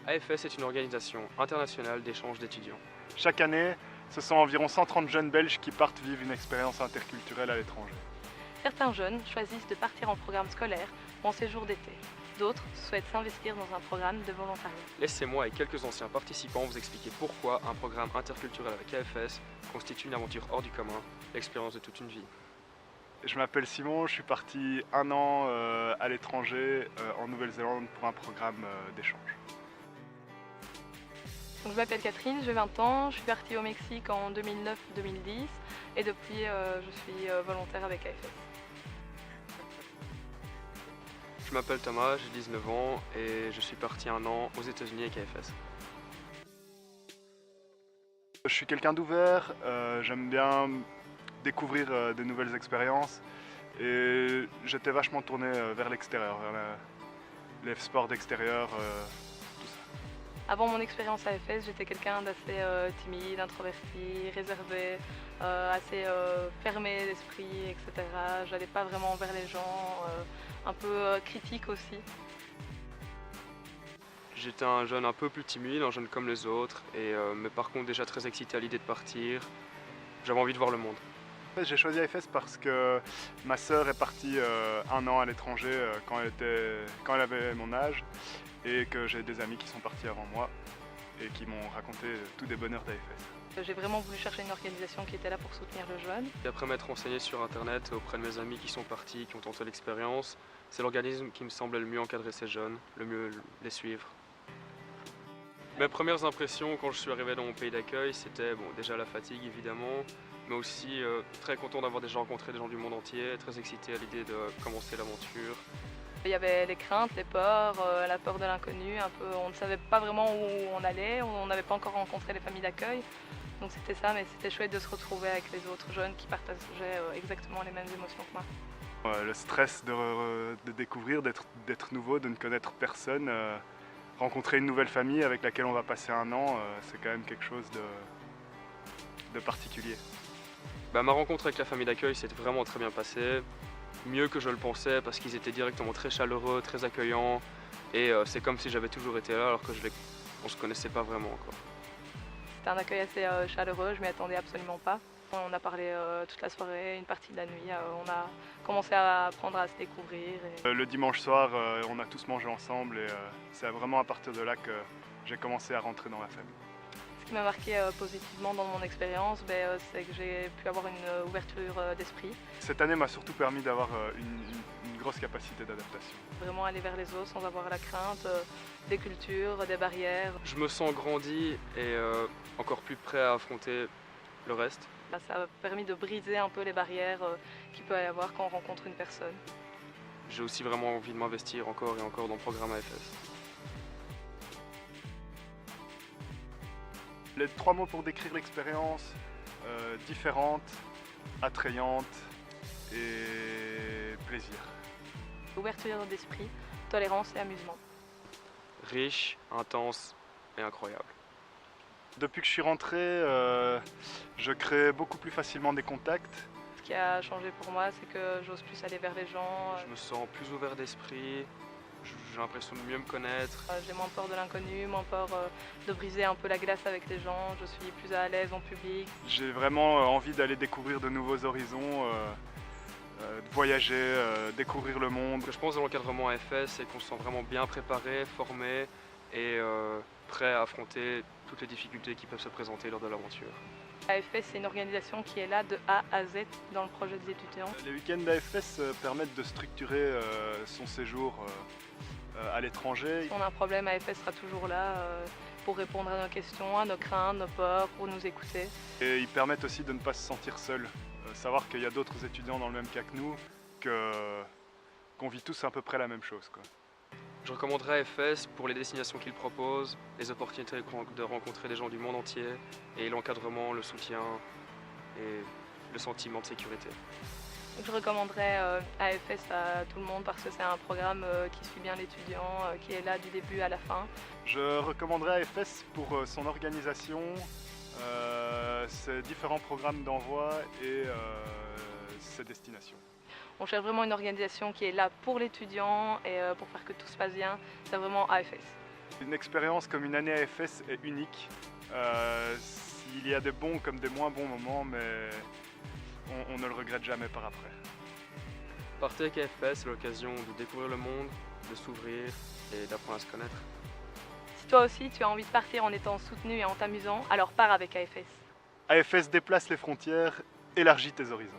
AFS est une organisation internationale d'échange d'étudiants. Chaque année, ce sont environ 130 jeunes Belges qui partent vivre une expérience interculturelle à l'étranger. Certains jeunes choisissent de partir en programme scolaire ou en séjour d'été. D'autres souhaitent s'investir dans un programme de volontariat. Laissez-moi et quelques anciens participants vous expliquer pourquoi un programme interculturel avec AFS constitue une aventure hors du commun, l'expérience de toute une vie. Je m'appelle Simon, je suis parti 1 an à l'étranger en Nouvelle-Zélande pour un programme d'échange. Donc, je m'appelle Catherine, j'ai 20 ans, je suis partie au Mexique en 2009-2010 et depuis je suis volontaire avec AFS. Je m'appelle Thomas, j'ai 19 ans et je suis parti 1 an aux États-Unis avec AFS. Je suis quelqu'un d'ouvert, j'aime bien découvrir de nouvelles expériences et j'étais vachement tourné vers l'extérieur, vers les sports d'extérieur, tout ça. Avant mon expérience à AFS, j'étais quelqu'un d'assez timide, introverti, réservé, assez fermé d'esprit, etc. J'allais pas vraiment vers les gens, un peu critique aussi. J'étais un jeune un peu plus timide, un jeune comme les autres, mais par contre déjà très excité à l'idée de partir. J'avais envie de voir le monde. J'ai choisi AFS parce que ma sœur est partie 1 an à l'étranger quand elle avait mon âge et que j'ai des amis qui sont partis avant moi et qui m'ont raconté tous des bonheurs d'AFS. J'ai vraiment voulu chercher une organisation qui était là pour soutenir le jeune. Et après m'être renseigné sur internet auprès de mes amis qui sont partis, qui ont tenté l'expérience, c'est l'organisme qui me semblait le mieux encadrer ces jeunes, le mieux les suivre. Mes premières impressions quand je suis arrivé dans mon pays d'accueil, c'était déjà la fatigue évidemment, mais aussi très content d'avoir déjà rencontré des gens du monde entier, très excité à l'idée de commencer l'aventure. Il y avait les craintes, les peurs, la peur de l'inconnu, un peu, on ne savait pas vraiment où on allait, on n'avait pas encore rencontré les familles d'accueil. Donc c'était ça, mais c'était chouette de se retrouver avec les autres jeunes qui partageaient exactement les mêmes émotions que moi. Le stress de découvrir, d'être nouveau, de ne connaître personne, rencontrer une nouvelle famille avec laquelle on va passer 1 an, c'est quand même quelque chose de particulier. Ma rencontre avec la famille d'accueil s'est vraiment très bien passée, mieux que je le pensais parce qu'ils étaient directement très chaleureux, très accueillants et c'est comme si j'avais toujours été là alors que on se connaissait pas vraiment encore. C'était un accueil assez chaleureux, je m'y attendais absolument pas. On a parlé toute la soirée, une partie de la nuit, on a commencé à apprendre à se découvrir. Le dimanche soir, on a tous mangé ensemble et c'est vraiment à partir de là que j'ai commencé à rentrer dans la famille. Ce qui m'a marqué positivement dans mon expérience, c'est que j'ai pu avoir une ouverture d'esprit. Cette année m'a surtout permis d'avoir une grosse capacité d'adaptation. Vraiment aller vers les autres sans avoir la crainte des cultures, des barrières. Je me sens grandi et encore plus prêt à affronter le reste. Ça a permis de briser un peu les barrières qu'il peut y avoir quand on rencontre une personne. J'ai aussi vraiment envie de m'investir encore et encore dans le programme AFS. Les 3 mots pour décrire l'expérience, différente, attrayante et plaisir. Ouverture d'esprit, tolérance et amusement. Riche, intense et incroyable. Depuis que je suis rentré, je crée beaucoup plus facilement des contacts. Ce qui a changé pour moi, c'est que j'ose plus aller vers les gens. Je me sens plus ouvert d'esprit, j'ai l'impression de mieux me connaître. J'ai moins peur de l'inconnu, moins peur de briser un peu la glace avec les gens. Je suis plus à l'aise en public. J'ai vraiment envie d'aller découvrir de nouveaux horizons, de voyager, découvrir le monde. Ce que je pense de l'encadrement AFS, c'est qu'on se sent vraiment bien préparé, formé et prêt à affronter toutes les difficultés qui peuvent se présenter lors de l'aventure. AFS, c'est une organisation qui est là de A à Z dans le projet des étudiants. Les week-ends d'AFS permettent de structurer son séjour à l'étranger. Si on a un problème, AFS sera toujours là pour répondre à nos questions, à nos craintes, nos peurs, pour nous écouter. Et ils permettent aussi de ne pas se sentir seul, savoir qu'il y a d'autres étudiants dans le même cas que nous, qu'on vit tous à peu près la même chose, quoi. Je recommanderais AFS pour les destinations qu'il propose, les opportunités de rencontrer des gens du monde entier et l'encadrement, le soutien et le sentiment de sécurité. Donc je recommanderais AFS à tout le monde parce que c'est un programme qui suit bien l'étudiant, qui est là du début à la fin. Je recommanderais AFS pour son organisation, ses différents programmes d'envoi et ses destinations. On cherche vraiment une organisation qui est là pour l'étudiant et pour faire que tout se passe bien, c'est vraiment AFS. Une expérience comme une année AFS est unique. Il y a des bons comme des moins bons moments, mais on ne le regrette jamais par après. Partir avec AFS, c'est l'occasion de découvrir le monde, de s'ouvrir et d'apprendre à se connaître. Si toi aussi tu as envie de partir en étant soutenu et en t'amusant, alors pars avec AFS. AFS déplace les frontières, élargit tes horizons.